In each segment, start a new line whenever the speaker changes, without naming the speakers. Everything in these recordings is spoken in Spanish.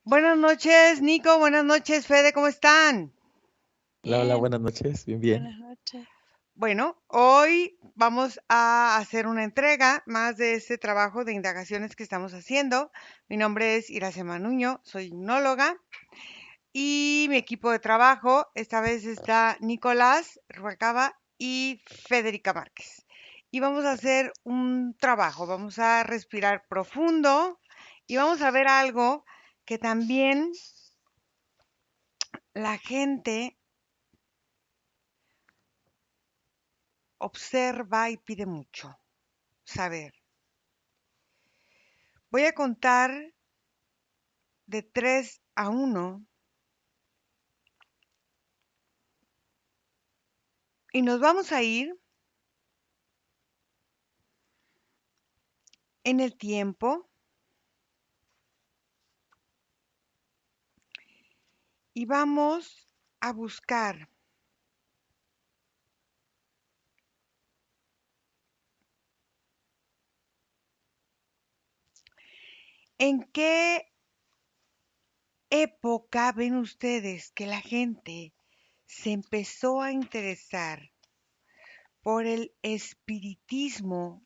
Buenas noches, Nico. Buenas noches, Fede. ¿Cómo están?
Hola, hola,
Bien,
buenas noches, bien, bien.
buenas noches.
Bueno, hoy vamos a hacer una entrega más de este trabajo de indagaciones que estamos haciendo. Mi nombre es Iracema Nuño, soy hipnóloga y mi equipo de trabajo, esta vez está Nicolás Ruacaba y Federica Márquez. Y vamos a hacer un trabajo, vamos a respirar profundo y vamos a ver algo que también la gente observa y pide mucho saber. Voy a contar de 3 a 1 y nos vamos a ir en el tiempo y vamos a buscar en qué época ven ustedes que la gente se empezó a interesar por el espiritismo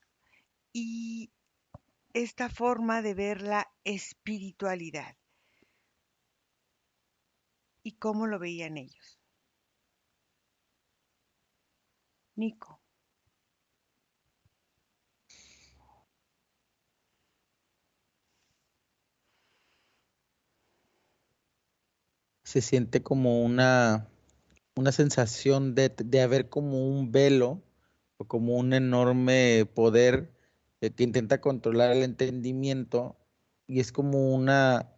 y esta forma de ver la espiritualidad y cómo lo veían ellos. Nico.
Se siente como una sensación de haber como un velo o como un enorme poder que intenta controlar el entendimiento y es como una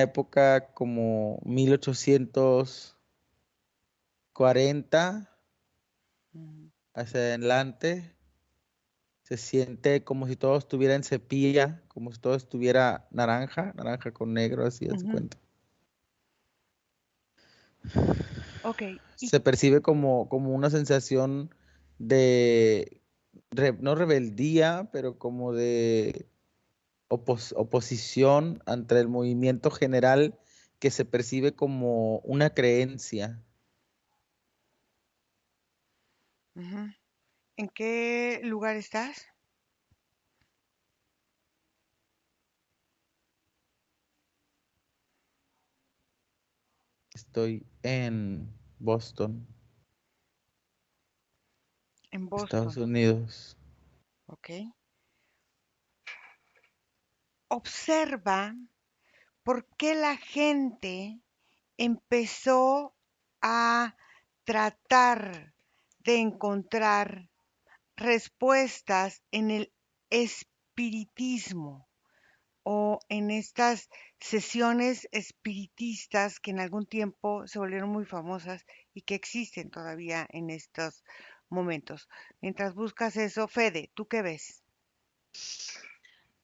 época como 1840
Ujú,
hacia adelante. Se siente como si todo estuviera en sepia, como si todo estuviera naranja, naranja con negro, así hace
ujú.
cuenta.
Ok, y
Se percibe como una sensación de, no rebeldía, pero como de oposición ante el movimiento general que se percibe como una creencia.
ujú. ¿En qué lugar estás?
Estoy en Boston,
En
Estados
Boston.
Unidos.
Ok. Observa por qué la gente empezó a tratar de encontrar respuestas en el espiritismo o en estas sesiones espiritistas que en algún tiempo se volvieron muy famosas y que existen todavía en estos momentos. Mientras buscas eso, Fede, ¿tú qué ves?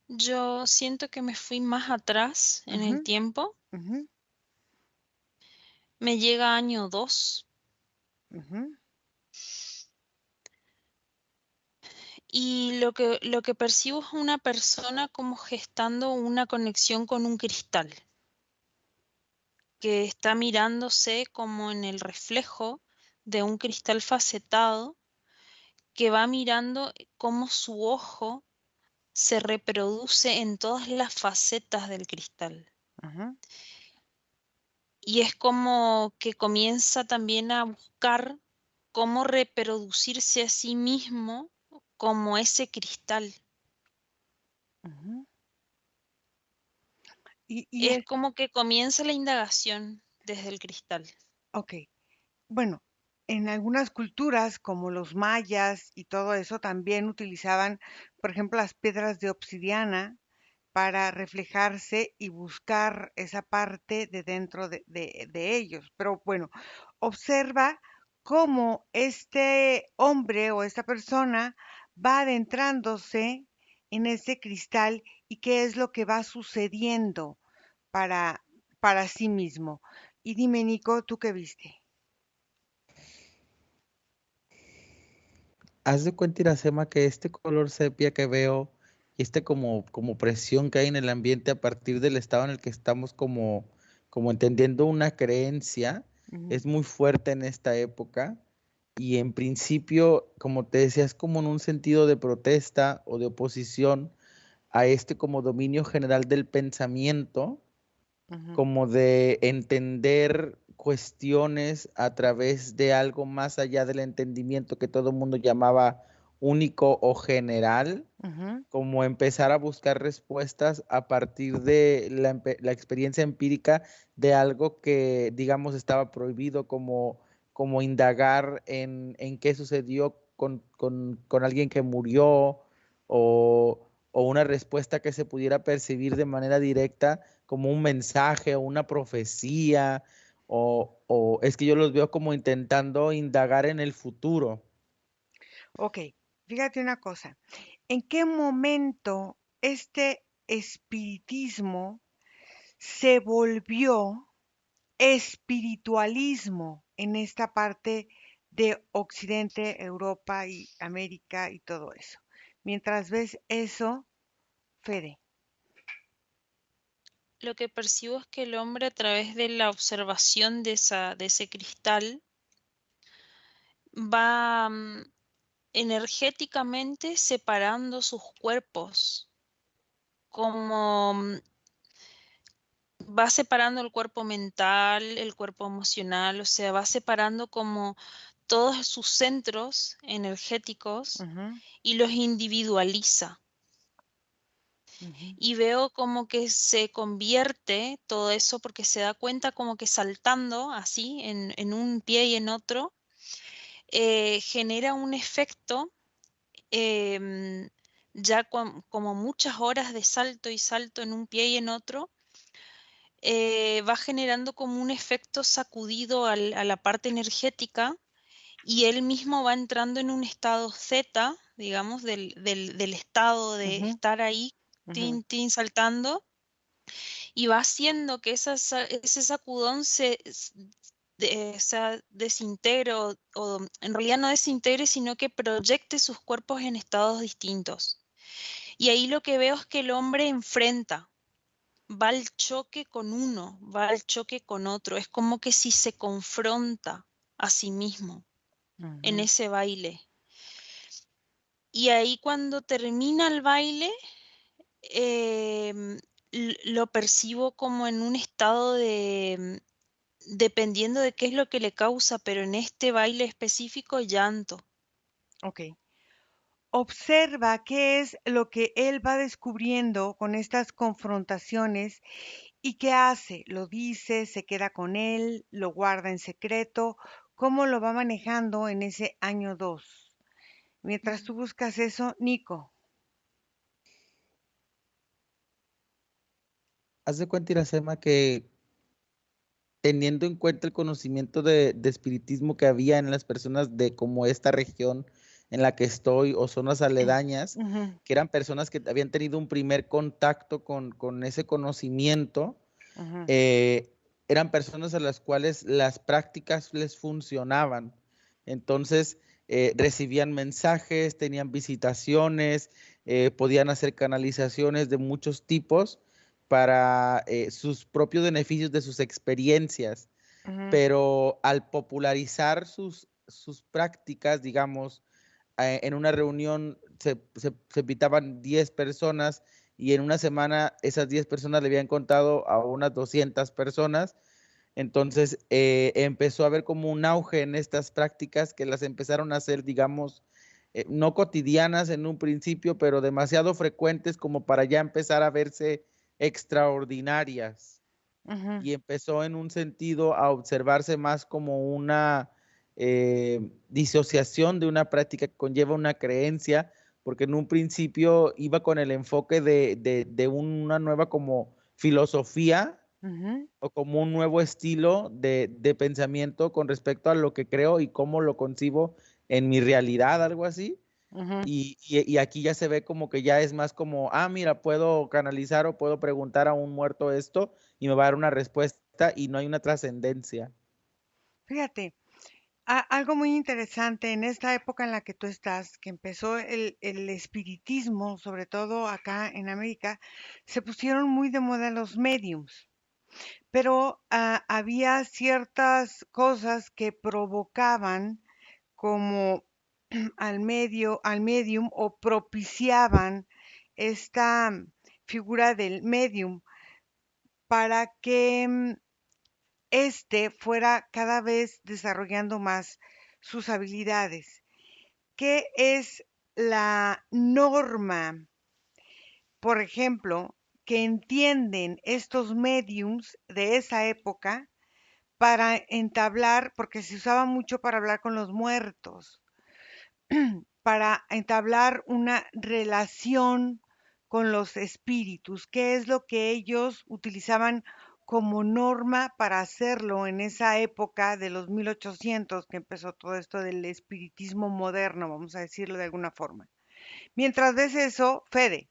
Yo siento que me fui más atrás en
Ujú,
el tiempo.
ujú,
Me llega año 2
ujú,
y lo que percibo es una persona como gestando una conexión con un cristal, que está mirándose como en el reflejo de un cristal facetado, que va mirando cómo su ojo se reproduce en todas las facetas del cristal.
ujú,
Y es como que comienza también a buscar cómo reproducirse a sí mismo como ese cristal.
ujú. Y
Es
es,
como que comienza la indagación desde el cristal.
ok, bueno, en algunas culturas como los mayas y todo eso también utilizaban, por ejemplo, las piedras de obsidiana para reflejarse y buscar esa parte de dentro de ellos. Pero bueno, observa cómo este hombre o esta persona va adentrándose en ese cristal y qué es lo que va sucediendo para, para sí mismo. Y dime, Nico, ¿tú qué viste?
Haz de cuenta, Iracema, que este color sepia que veo como presión que hay en el ambiente a partir del estado en el que estamos como entendiendo una creencia,
Ujú,
es muy fuerte en esta época. Y en principio, como te decía, es como en un sentido de protesta o de oposición a este como dominio general del pensamiento,
ujú,
como de entender cuestiones a través de algo más allá del entendimiento que todo el mundo llamaba único o general,
ujú.
como empezar a buscar respuestas a partir de la experiencia empírica de algo que, digamos, estaba prohibido, como indagar en qué sucedió con alguien que murió, o una respuesta que se pudiera percibir de manera directa como un mensaje o una profecía, o es que yo los veo como intentando indagar en el futuro.
Ok, fíjate una cosa. ¿En qué momento este espiritismo se volvió espiritualismo en esta parte de Occidente, Europa y América y todo eso? Mientras ves eso, Fede.
Lo que percibo es que el hombre a través de la observación de ese cristal va energéticamente separando sus cuerpos, como va separando el cuerpo mental, el cuerpo emocional, o sea, va separando como todos sus centros energéticos
Ujú,
y los individualiza.
ujú,
Y veo como que se convierte todo eso porque se da cuenta como que saltando así en un pie y en otro, genera un efecto, em, ya como muchas horas de salto y salto en un pie y en otro, va generando como un efecto sacudido a la parte energética y él mismo va entrando en un estado Z, digamos, del estado de
ujú,
estar ahí,
ujú,
tin, tin, saltando, y va haciendo que ese sacudón o sea, desintegre o en realidad no desintegre, sino que proyecte sus cuerpos en estados distintos. Y ahí lo que veo es que el hombre enfrenta, va al choque con uno, va al choque con otro. Es como que si se confronta a sí mismo en
ujú.
ese baile. Y ahí cuando termina el baile, lo percibo como en un estado de, dependiendo de qué es lo que le causa, pero en este baile específico, llanto.
Ok. Observa qué es lo que él va descubriendo con estas confrontaciones y qué hace. Lo dice, se queda con él, lo guarda en secreto, cómo lo va manejando en ese año 2. Mientras
Mm.
tú buscas eso, Nico.
Haz de cuenta, Iracema, que teniendo en cuenta el conocimiento de espiritismo que había en las personas de como esta región en la que estoy o zonas aledañas,
Ujú,
que eran personas que habían tenido un primer contacto con ese conocimiento,
ujú,
eh, eran personas a las cuales las prácticas les funcionaban. Entonces, recibían mensajes, tenían visitaciones, podían hacer canalizaciones de muchos tipos para sus propios beneficios de sus experiencias,
ujú,
pero al popularizar sus prácticas, digamos, en una reunión se invitaban 10 personas y en una semana esas 10 personas le habían contado a unas 200 personas. Entonces empezó a haber como un auge en estas prácticas que las empezaron a hacer, digamos, no cotidianas en un principio, pero demasiado frecuentes como para ya empezar a verse extraordinarias,
ujú.
y empezó en un sentido a observarse más como una disociación de una práctica que conlleva una creencia, porque en un principio iba con el enfoque de una nueva como filosofía
Ujú,
o como un nuevo estilo de pensamiento con respecto a lo que creo y cómo lo concibo en mi realidad, algo así.
ujú.
Y aquí ya se ve como que ya es más como, ah, mira, puedo canalizar o puedo preguntar a un muerto esto y me va a dar una respuesta y no hay una trascendencia.
Fíjate, Algo muy interesante en esta época en la que tú estás, que empezó el espiritismo, sobre todo acá en América, se pusieron muy de moda los mediums, pero había ciertas cosas que provocaban como al medium o propiciaban esta figura del medium para que éste fuera cada vez desarrollando más sus habilidades. ¿Qué es la norma, por ejemplo, que entienden estos mediums de esa época para entablar, porque se usaba mucho para hablar con los muertos, para entablar una relación con los espíritus? ¿Qué es lo que ellos utilizaban como norma para hacerlo en esa época de los 1800, que empezó todo esto del espiritismo moderno, vamos a decirlo de alguna forma? Mientras ves eso, Fede.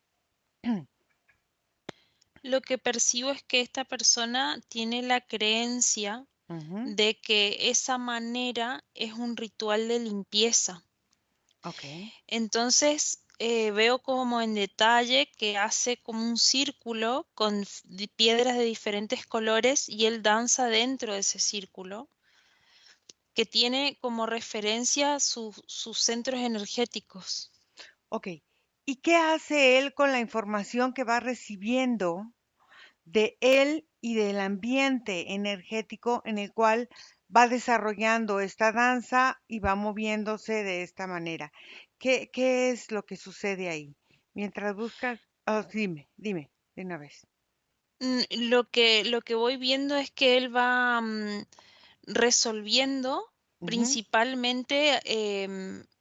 Lo que percibo es que esta persona tiene la creencia
Ujú,
de que esa manera es un ritual de limpieza.
ok.
Entonces, veo como en detalle que hace como un círculo con piedras de diferentes colores y él danza dentro de ese círculo, que tiene como referencia sus centros energéticos.
Ok. ¿Y qué hace él con la información que va recibiendo de él y del ambiente energético en el cual va desarrollando esta danza y va moviéndose de esta manera? ¿Qué es lo que sucede ahí? Mientras buscas, dime, de una vez.
Lo que voy viendo es que él va resolviendo,
Ujú,
principalmente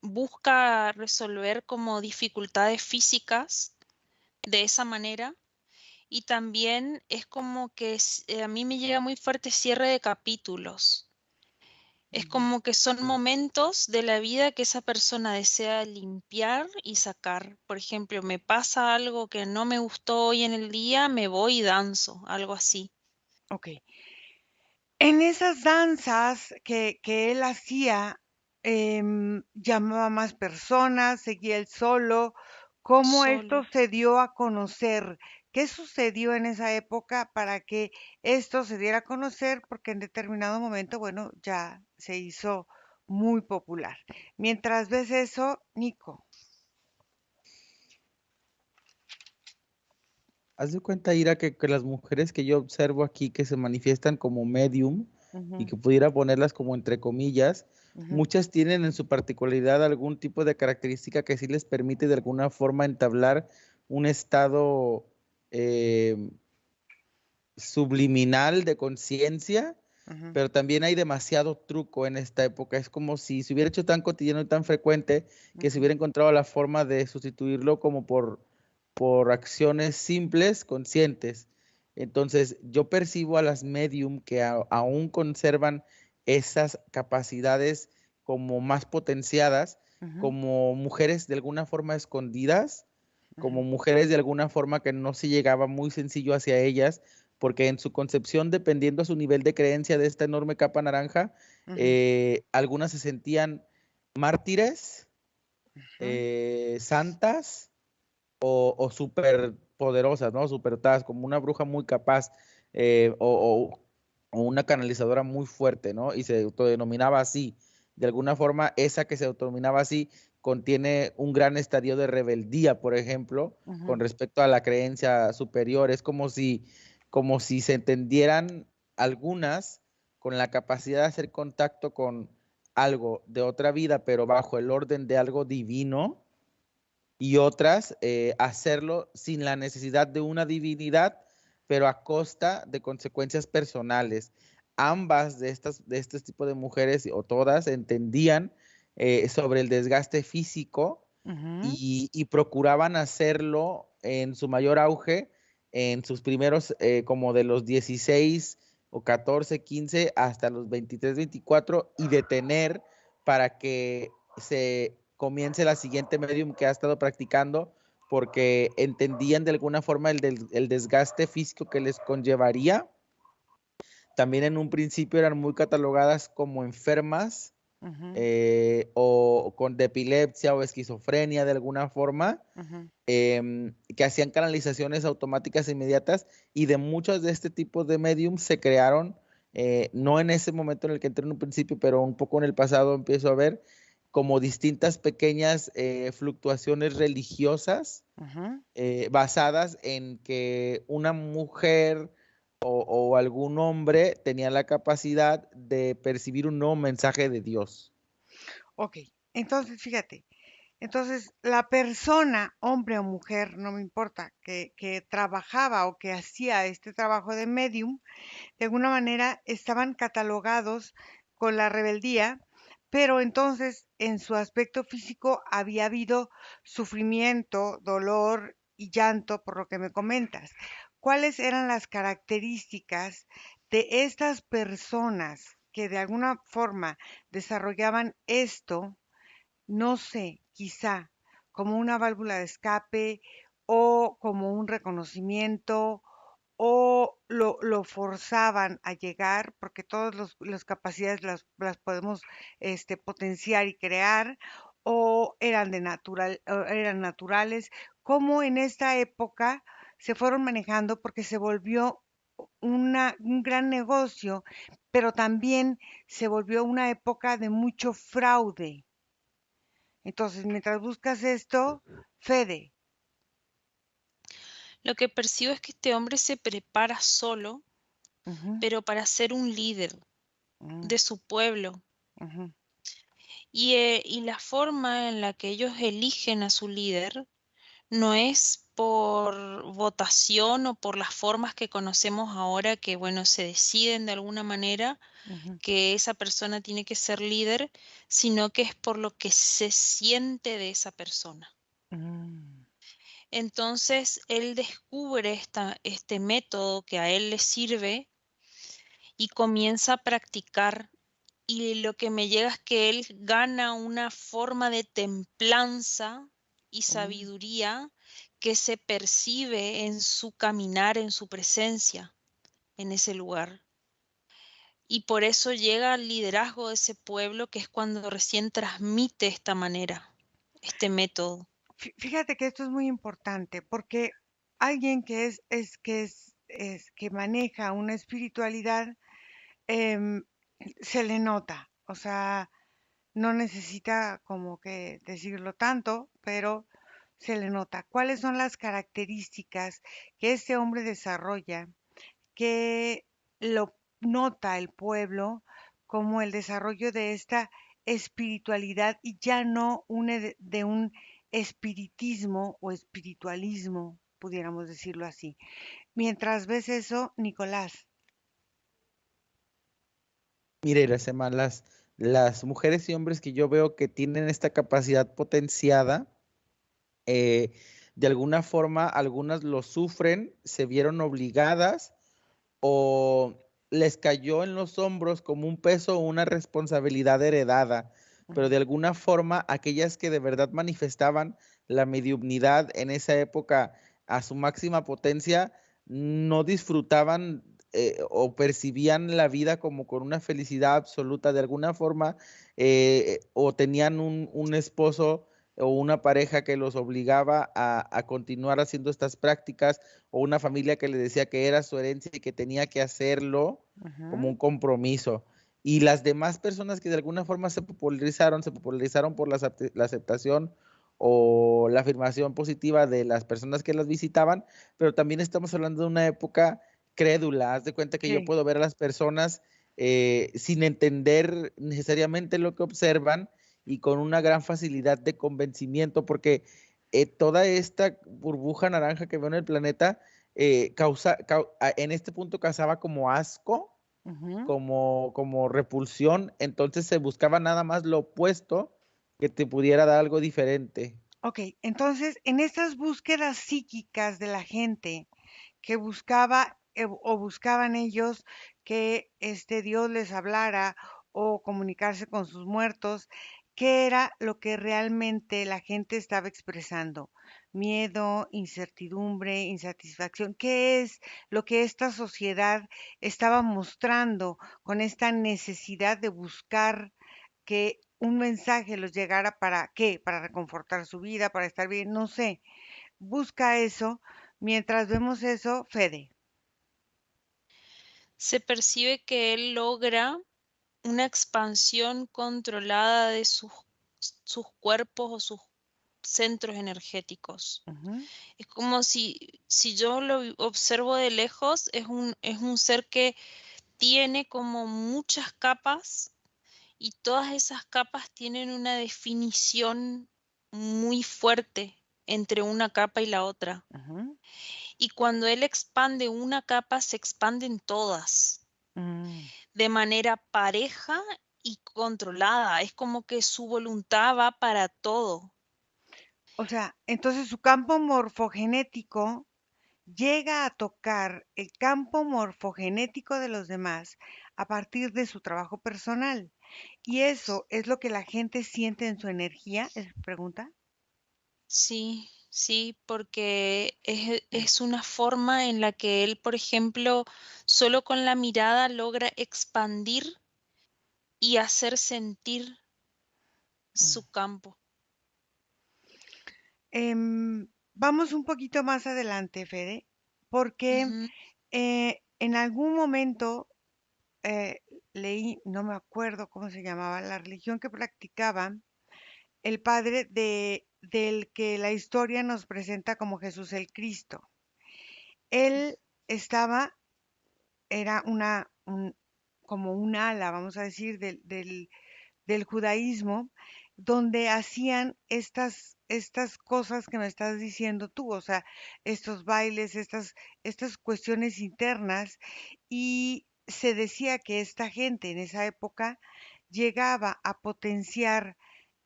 busca resolver como dificultades físicas de esa manera. Y también es como que a mí me llega muy fuerte cierre de capítulos. Es
ujú.
como que son momentos de la vida que esa persona desea limpiar y sacar. Por ejemplo, me pasa algo que no me gustó hoy en el día, me voy y danzo, algo así.
Ok. En esas danzas que él hacía, llamaba más personas, seguía él solo. ¿Cómo esto
Solo.
se dio a conocer? ¿Qué sucedió en esa época para que esto se diera a conocer? Porque en determinado momento, bueno, ya se hizo muy popular. Mientras ves eso, Nico.
Haz de cuenta, Ira, que las mujeres que yo observo aquí que se manifiestan como medium y
Ujú,
que pudiera ponerlas como entre comillas,
ujú,
muchas tienen en su particularidad algún tipo de característica que sí les permite de alguna forma entablar un estado eh, subliminal de conciencia,
ujú,
pero también hay demasiado truco en esta época. Es como si se hubiera hecho tan cotidiano y tan frecuente que se
ujú.
hubiera encontrado la forma de sustituirlo como por acciones simples, conscientes. Entonces, yo percibo a las medium que aún conservan esas capacidades como más potenciadas,
Ujú,
como mujeres de alguna forma escondidas, como
ujú,
mujeres de alguna forma que no se llegaba muy sencillo hacia ellas, porque en su concepción, dependiendo a su nivel de creencia de esta enorme capa naranja,
ujú,
algunas se sentían mártires,
ujú.
santas o súper poderosas, ¿no? Superdotadas, como una bruja muy capaz eh, o, o- o una canalizadora muy fuerte, ¿no? Y se autodenominaba así. De alguna forma, esa que se autodenominaba así contiene un gran estadio de rebeldía, por ejemplo, con
Ujú,
respecto a la creencia superior. Es como si se entendieran algunas con la capacidad de hacer contacto con algo de otra vida, pero bajo el orden de algo divino, y otras hacerlo sin la necesidad de una divinidad, pero a costa de consecuencias personales. Ambas de este tipo de mujeres, o todas, entendían sobre el desgaste físico
ujú.
y procuraban hacerlo en su mayor auge en sus primeros, como de los 16 o 14, 15 hasta los 23, 24, y detener para que se comience la siguiente medium que ha estado practicando, porque entendían de alguna forma el desgaste físico que les conllevaría. También en un principio eran muy catalogadas como enfermas,
Ujú,
o con de epilepsia o esquizofrenia de alguna forma,
ujú,
que hacían canalizaciones automáticas inmediatas, y de muchos de este tipo de mediums se crearon, no en ese momento en el que entré en un principio, pero un poco en el pasado empiezo a ver como distintas pequeñas fluctuaciones religiosas,
ujú.
basadas en que una mujer o algún hombre tenía la capacidad de percibir un nuevo mensaje de Dios.
Ok, entonces fíjate, entonces la persona, hombre o mujer, no me importa, que trabajaba o que hacía este trabajo de medium, de alguna manera estaban catalogados con la rebeldía, pero entonces en su aspecto físico había habido sufrimiento, dolor y llanto, por lo que me comentas. ¿Cuáles eran las características de estas personas que de alguna forma desarrollaban esto? No sé, quizá como una válvula de escape o como un reconocimiento o lo forzaban a llegar, porque todas las capacidades las podemos potenciar y crear, o eran o eran naturales, cómo en esta época se fueron manejando porque se volvió un gran negocio, pero también se volvió una época de mucho fraude. Entonces, mientras buscas esto, Fede.
Lo que percibo es que este hombre se prepara solo,
Ujú,
pero para ser un líder
mm,
de su pueblo.
ujú,
Y la forma en la que ellos eligen a su líder no es por votación o por las formas que conocemos ahora que, bueno, se deciden de alguna manera
ujú,
que esa persona tiene que ser líder, sino que es por lo que se siente de esa persona.
mm,
Entonces, él descubre este método que a él le sirve y comienza a practicar. Y lo que me llega es que él gana una forma de templanza y
mm.
sabiduría que se percibe en su caminar, en su presencia en ese lugar. Y por eso llega al liderazgo de ese pueblo, que es cuando recién transmite esta manera, este método.
Fíjate que esto es muy importante porque alguien que maneja una espiritualidad em, se le nota, o sea, no necesita como que decirlo tanto, pero se le nota. ¿Cuáles son las características que este hombre desarrolla que lo nota el pueblo como el desarrollo de esta espiritualidad y ya no de un espiritismo o espiritualismo, pudiéramos decirlo así? Mientras ves eso, Nicolás.
Mire, Iracema, las mujeres y hombres que yo veo que tienen esta capacidad potenciada, eh, de alguna forma, algunas lo sufren, se vieron obligadas o les cayó en los hombros como un peso o una responsabilidad heredada, pero
Ujú,
de alguna forma aquellas que de verdad manifestaban la mediunidad en esa época a su máxima potencia, no disfrutaban o percibían la vida como con una felicidad absoluta de alguna forma, o tenían un esposo o una pareja que los obligaba a continuar haciendo estas prácticas, o una familia que le decía que era su herencia y que tenía que hacerlo como
ujú,
un compromiso. Y las demás personas que de alguna forma se popularizaron por la aceptación o la afirmación positiva de las personas que las visitaban, pero también estamos hablando de una época crédula. Haz de cuenta que yo
sí,
puedo ver a las personas sin entender necesariamente lo que observan y con una gran facilidad de convencimiento, porque toda esta burbuja naranja que veo en el planeta en este punto causaba como asco,
ujú.
como repulsión, entonces se buscaba nada más lo opuesto que te pudiera dar algo diferente.
Ok, entonces en estas búsquedas psíquicas de la gente que buscaba o buscaban ellos que este Dios les hablara o comunicarse con sus muertos, ¿qué era lo que realmente la gente estaba expresando? Miedo, incertidumbre, insatisfacción. ¿Qué es lo que esta sociedad estaba mostrando con esta necesidad de buscar que un mensaje los llegara para qué, para reconfortar su vida, para estar bien, no sé. Busca eso. Mientras vemos eso, Fede.
Se percibe que él logra una expansión controlada de sus cuerpos o sus centros energéticos.
Ujú,
Es como si yo lo observo de lejos, es un ser que tiene como muchas capas y todas esas capas tienen una definición muy fuerte entre una capa y la otra.
ujú,
Y cuando él expande una capa, se expanden todas
mm.
de manera pareja y controlada. Es como que su voluntad va para todo.
O sea, entonces su campo morfogenético llega a tocar el campo morfogenético de los demás a partir de su trabajo personal. ¿Y eso es lo que la gente siente en su energía? Es pregunta.
Sí, sí, porque es una forma en la que él, por ejemplo, solo con la mirada logra expandir y hacer sentir
Mm.
su campo.
Vamos un poquito más adelante, Fede, porque
Ujú.
en algún momento leí, no me acuerdo cómo se llamaba, la religión que practicaba el padre del que la historia nos presenta como Jesús el Cristo. Él estaba, era como un ala, vamos a decir, del judaísmo, donde hacían estas cosas que me estás diciendo tú, o sea, estos bailes, estas cuestiones internas, y se decía que esta gente en esa época llegaba a potenciar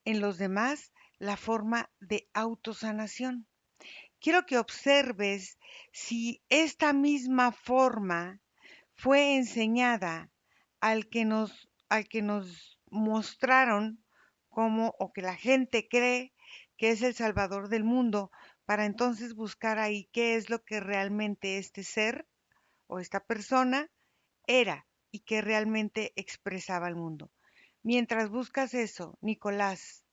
en los demás la forma de autosanación. Quiero que observes si esta misma forma fue enseñada al que nos mostraron como, o que la gente cree que es el Salvador del mundo, para entonces buscar ahí qué es lo que realmente este ser o esta persona era y que realmente expresaba al mundo. Mientras buscas eso, Nicolás.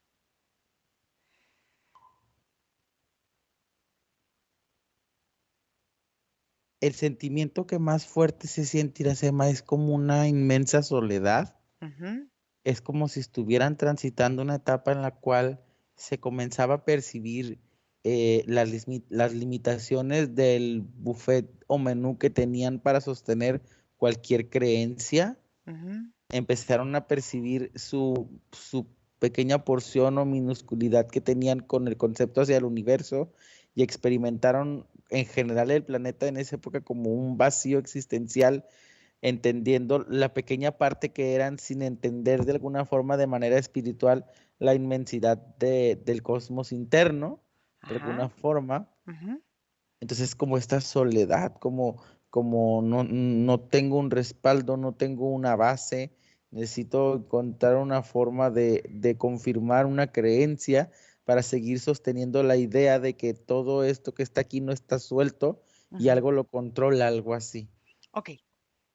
El sentimiento que más fuerte se siente, Iracema, es como una inmensa soledad.
Ujú,
Es como si estuvieran transitando una etapa en la cual se comenzaba a percibir las limitaciones del buffet o menú que tenían para sostener cualquier creencia.
ujú,
Empezaron a percibir su pequeña porción o minusculidad que tenían con el concepto hacia el universo y experimentaron en general el planeta en esa época como un vacío existencial, entendiendo la pequeña parte que eran sin entender de alguna forma de manera espiritual la inmensidad del cosmos interno, de
ajá,
alguna forma.
ujú.
Entonces como esta soledad, como no tengo un respaldo, no tengo una base, necesito encontrar una forma de confirmar una creencia para seguir sosteniendo la idea de que todo esto que está aquí no está suelto y
Ujú.
algo lo controla, algo así.
Ok,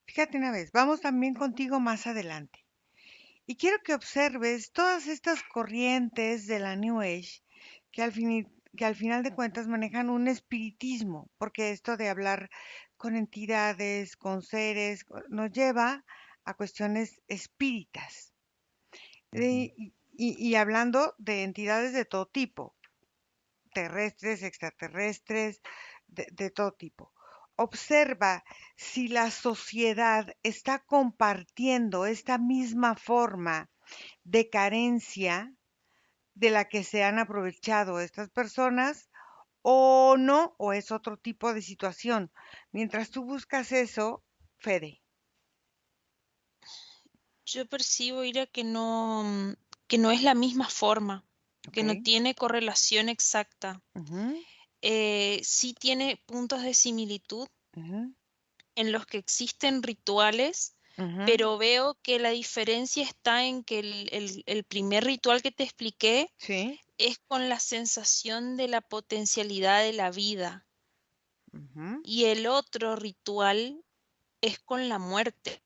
fíjate una vez, vamos también contigo más adelante. Y quiero que observes todas estas corrientes de la New Age que al final de cuentas manejan un espiritismo, porque esto de hablar con entidades, con seres, nos lleva a cuestiones espíritas.
Ujú.
Y hablando de entidades de todo tipo, terrestres, extraterrestres, de todo tipo. Observa si la sociedad está compartiendo esta misma forma de carencia de la que se han aprovechado estas personas o no, o es otro tipo de situación. Mientras tú buscas eso, Fede.
Yo percibo, Ira, que no es la misma forma,
¿Ok?
que no tiene correlación exacta.
Ujú,
Sí tiene puntos de similitud
ujú,
en los que existen rituales,
ujú.
pero veo que la diferencia está en que el primer ritual que te expliqué
Sí.
es con la sensación de la potencialidad de la vida
Ujú.
y el otro ritual es con la muerte.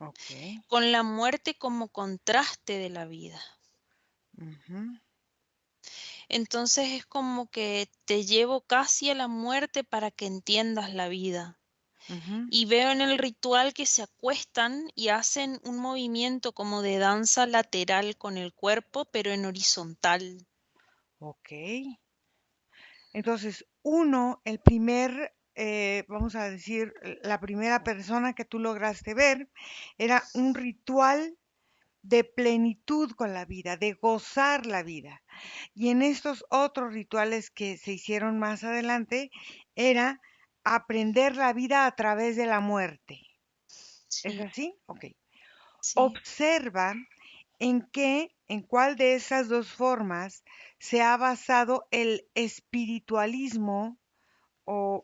Ok.
con la muerte como contraste de la vida.
Ujú,
Entonces es como que te llevo casi a la muerte para que entiendas la vida.
ujú.
Y veo en el ritual que se acuestan y hacen un movimiento como de danza lateral con el cuerpo, pero en horizontal.
Ok. Entonces, uno, el primer, vamos a decir, la primera persona que tú lograste ver era un ritual de plenitud con la vida, de gozar la vida. Y en estos otros rituales que se hicieron más adelante, era aprender la vida a través de la muerte. ¿Es
Sí,
así? Ok.
sí.
Observa en cuál de esas dos formas se ha basado el espiritualismo o,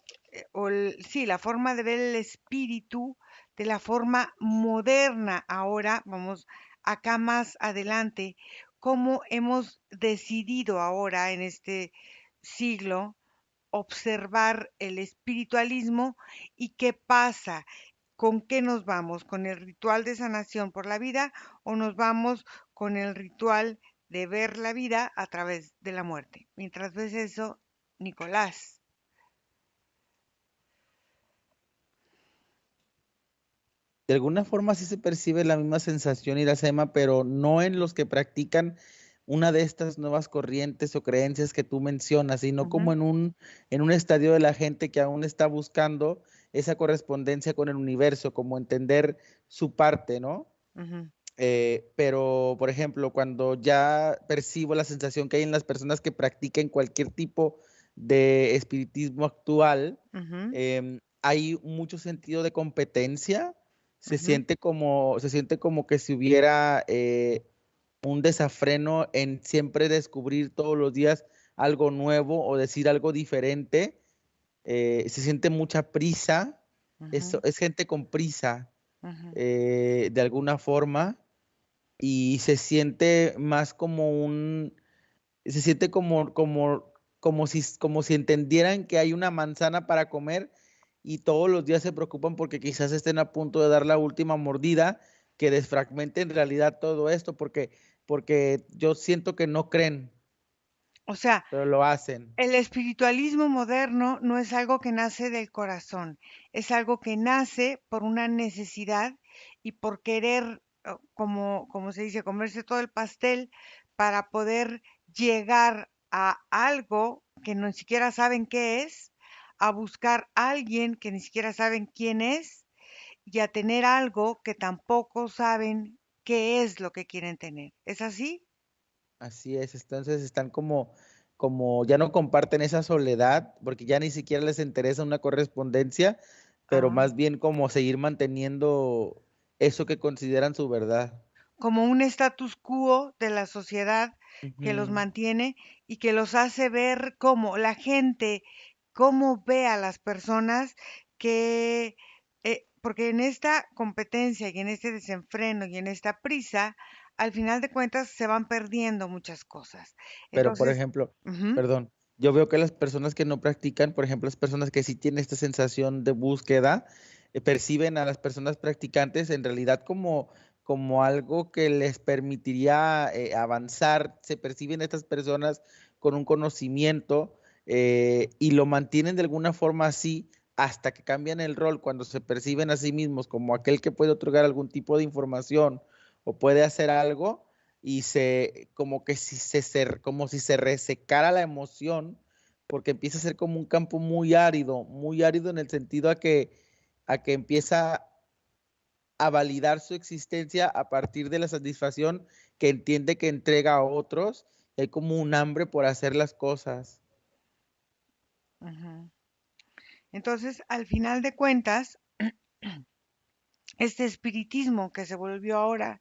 sí, la forma de ver el espíritu de la forma moderna. Ahora vamos acá más adelante, cómo hemos decidido ahora en este siglo observar el espiritualismo y qué pasa, con qué nos vamos, con el ritual de sanación por la vida o nos vamos con el ritual de ver la vida a través de la muerte. Mientras ves eso, Nicolás.
De alguna forma sí se percibe la misma sensación Iracema, pero no en los que practican una de estas nuevas corrientes o creencias que tú mencionas, sino como
Ujú,
en un estadio de la gente que aún está buscando esa correspondencia con el universo, como entender su parte, ¿no?
ujú,
Pero, por ejemplo, cuando ya percibo la sensación que hay en las personas que practican cualquier tipo de espiritismo actual,
ujú,
hay mucho sentido de competencia,
ujú.
se siente como que si hubiera un desafreno en siempre descubrir todos los días algo nuevo o decir algo diferente. Se siente mucha prisa,
Ujú,
es gente con prisa
ujú.
de alguna forma y se siente más como se siente como si entendieran que hay una manzana para comer y todos los días se preocupan porque quizás estén a punto de dar la última mordida que desfragmente en realidad todo esto, porque yo siento que no creen,
O sea,
pero lo hacen.
el espiritualismo moderno no es algo que nace del corazón, es algo que nace por una necesidad y por querer, como se dice, comerse todo el pastel para poder llegar a algo que ni siquiera saben qué es, a buscar a alguien que ni siquiera saben quién es y a tener algo que tampoco saben qué es lo que quieren tener. ¿Es así?
Así es, entonces están como ya no comparten esa soledad, porque ya ni siquiera les interesa una correspondencia, pero
Ah,
más bien como seguir manteniendo eso que consideran su verdad.
como un status quo de la sociedad que los
Ujú.
mantiene y que los hace ver cómo la gente, cómo ve a las personas que, porque en esta competencia y en este desenfreno y en esta prisa, al final de cuentas se van perdiendo muchas cosas.
Pero, por
Entonces,
ejemplo,
ujú,
perdón, yo veo que las personas que no practican, por ejemplo, las personas que sí tienen esta sensación de búsqueda, perciben a las personas practicantes en realidad como algo que les permitiría avanzar. Se perciben estas personas con un conocimiento y lo mantienen de alguna forma así hasta que cambian el rol, cuando se perciben a sí mismos como aquel que puede otorgar algún tipo de información o puede hacer algo y como si se resecara la emoción, porque empieza a ser como un campo muy árido en el sentido a que empieza a validar su existencia a partir de la satisfacción que entiende que entrega a otros. Hay como un hambre por hacer las cosas.
ujú. Entonces, al final de cuentas, este espiritismo que se volvió ahora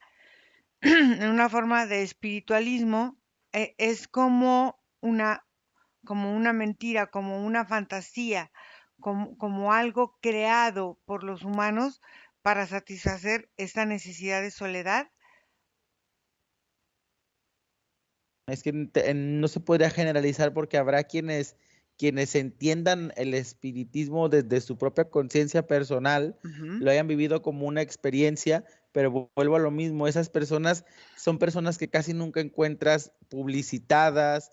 en una forma de espiritualismo, es como una mentira, como una fantasía, como algo creado por los humanos para satisfacer esta necesidad de soledad.
Es que no se podría generalizar porque habrá quienes entiendan el espiritismo desde su propia conciencia personal,
Ujú,
lo hayan vivido como una experiencia, pero vuelvo a lo mismo, esas personas son personas que casi nunca encuentras publicitadas,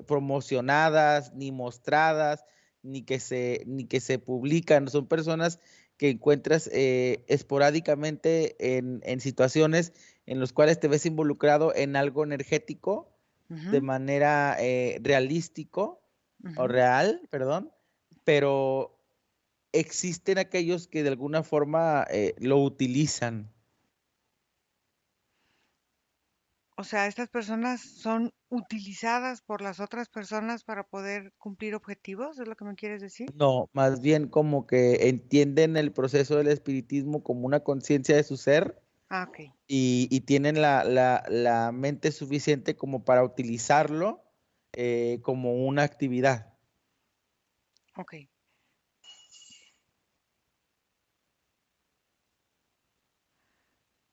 promocionadas, ni mostradas, ni que se publican. Son personas que encuentras esporádicamente en situaciones en las cuales te ves involucrado en algo energético de
Ujú,
manera realístico o
ujú.
real, perdón, pero existen aquellos que de alguna forma lo utilizan.
O sea, estas personas son utilizadas por las otras personas para poder cumplir objetivos, ¿es lo que me quieres decir?
No, más bien como que entienden el proceso del espiritismo como una conciencia de su ser
Ah, ok,
y tienen la mente suficiente como para utilizarlo como una actividad.
ok,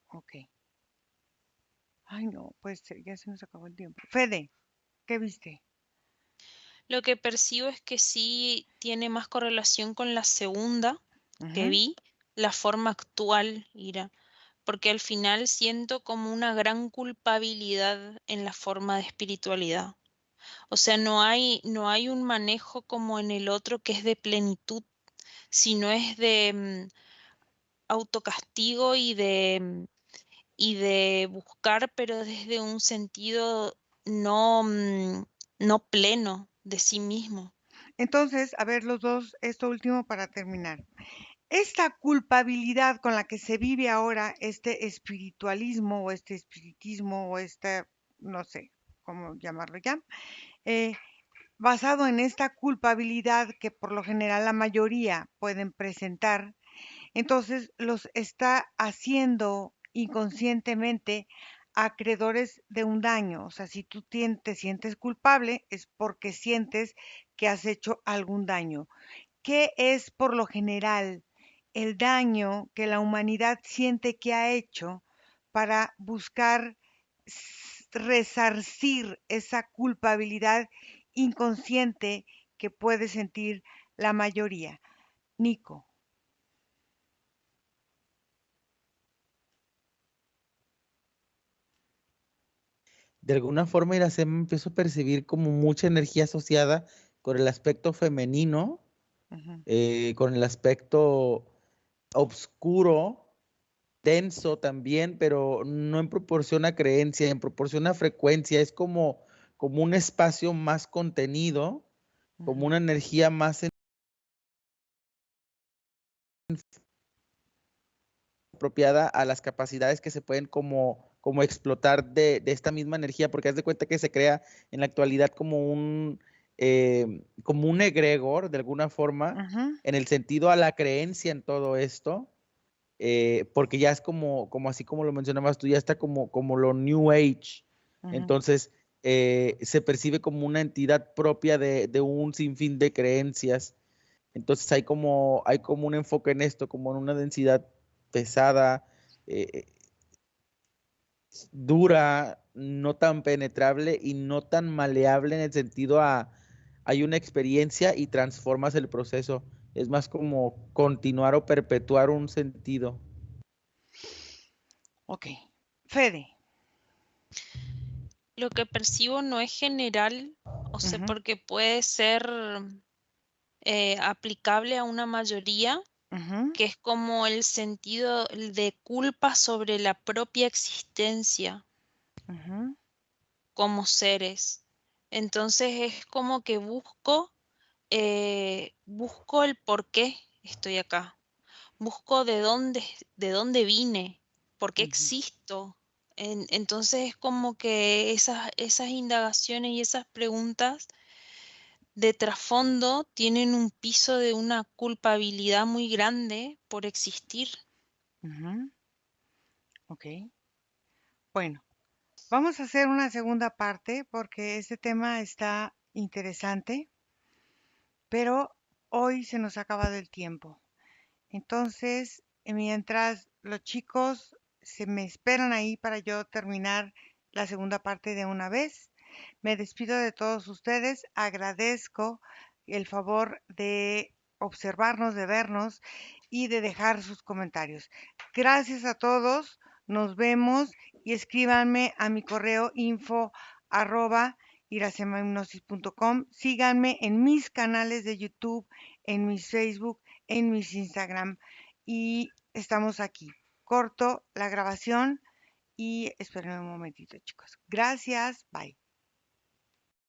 ok. Ay, no, pues ya se nos acabó el tiempo. Fede, ¿qué viste?
Lo que percibo es que sí tiene más correlación con la segunda que
Ujú,
vi, la forma actual, Ira, porque al final siento como una gran culpabilidad en la forma de espiritualidad. O sea, no hay un manejo como en el otro que es de plenitud, sino es de autocastigo y de buscar, pero desde un sentido no pleno de sí mismo.
entonces, a ver, los dos, esto último para terminar. Esta culpabilidad con la que se vive ahora este espiritualismo o este espiritismo o este, no sé cómo llamarlo ya, eh, basado en esta culpabilidad que por lo general la mayoría pueden presentar, entonces los está haciendo inconscientemente acreedores de un daño. O sea, si tú te sientes culpable es porque sientes que has hecho algún daño. ¿Qué es por lo general el daño que la humanidad siente que ha hecho para buscar resarcir esa culpabilidad inconsciente que puede sentir la mayoría? Nico.
De alguna forma, Iracema, empiezo a percibir como mucha energía asociada con el aspecto femenino,
Ujú,
con el aspecto oscuro, denso también, pero no en proporción a creencia, en proporción a frecuencia. Es como un espacio más contenido, como
ujú,
una energía más apropiada a las capacidades que se pueden como explotar de esta misma energía, porque haz de cuenta que se crea en la actualidad como un egregor, de alguna forma,
ujú,
en el sentido a la creencia en todo esto, porque ya es como así como lo mencionabas tú, ya está como lo New Age.
ujú,
Entonces, se percibe como una entidad propia de un sinfín de creencias. Entonces hay como un enfoque en esto, como en una densidad pesada, eh, dura, no tan penetrable y no tan maleable en el sentido hay una experiencia y transformas el proceso. Es más como continuar o perpetuar un sentido.
ok. Fede.
Lo que percibo no es general, o sea,
Ujú,
porque puede ser aplicable a una mayoría,
ujú,
que es como el sentido de culpa sobre la propia existencia
ujú,
como seres. Entonces es como que busco el por qué estoy acá, busco de dónde vine, por qué
ujú,
existo. Entonces es como que esas indagaciones y esas preguntas de trasfondo tienen un piso de una culpabilidad muy grande por existir.
ujú, ok. Bueno, vamos a hacer una segunda parte porque este tema está interesante, pero hoy se nos ha acabado el tiempo. Entonces, mientras los chicos se me esperan ahí para yo terminar la segunda parte de una vez, me despido de todos ustedes. Agradezco el favor de observarnos, de vernos y de dejar sus comentarios. Gracias a todos, nos vemos y escríbanme a mi correo info@irasemahipnosis.com. Síganme en mis canales de YouTube, en mis Facebook, en mis Instagram y estamos aquí. Corto la grabación y esperen un momentito, chicos. Gracias, bye.